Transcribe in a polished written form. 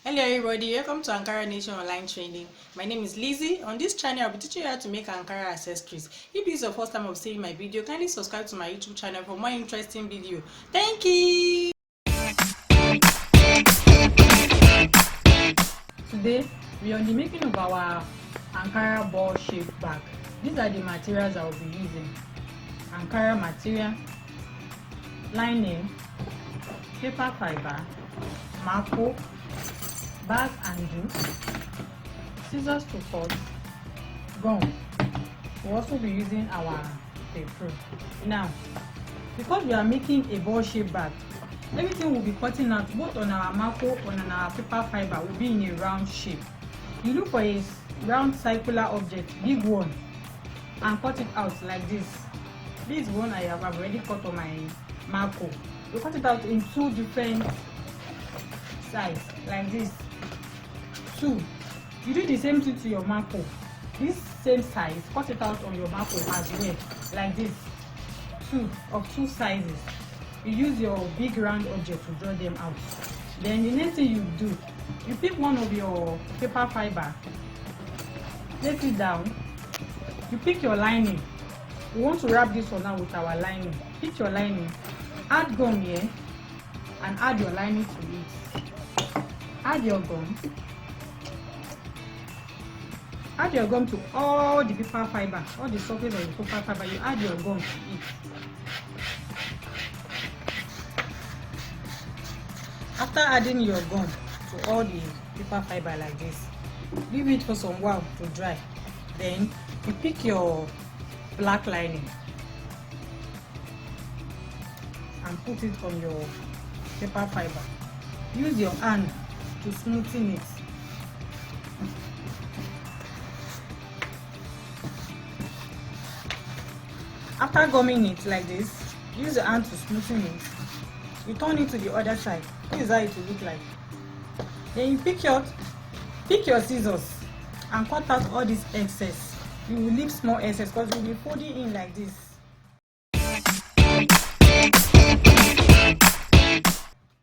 Hello everybody, welcome to Ankara Nation Online Training. My name is Lizzie. On this channel, I'll be teaching you how to make Ankara accessories. If this is your first time of seeing my video, kindly subscribe to my YouTube channel for more interesting video. Thank you! Today, we are on the making of our Ankara ball shape bag. These are the materials I will be using. Ankara material, lining, paper fiber, marco, bag and scissors to cut, gum. We'll also be using our taperule. Now, because we are making a ball shape bag, everything will be cutting out both on our marco and on our paper fiber will be in a round shape. You look for a round circular object, big one, and cut it out like this. This one I have already cut on my marco. We cut it out in two different sides like this. Two. You do the same thing to your marco. This same size, cut it out on your marco as well, like this. Two of two sizes. You use your big round object to draw them out. Then the next thing you do, you pick one of your paper fiber, place it down. You pick your lining. We want to wrap this one now with our lining. Pick your lining, add gum here, and add your lining to it. Add your gum. Add your gum to all the paper fiber, all the surface of the paper fiber. You add your gum to it. After adding your gum to all the paper fiber like this, leave it for some while to dry. Then you pick your black lining and put it on your paper fiber. Use your hand to smoothen it. After gumming it like this, use your hand to smoothen it. You turn it to the other side. This is how it will look like. Then you pick your scissors and cut out all this excess. You will leave small excess because you will be folding in like this.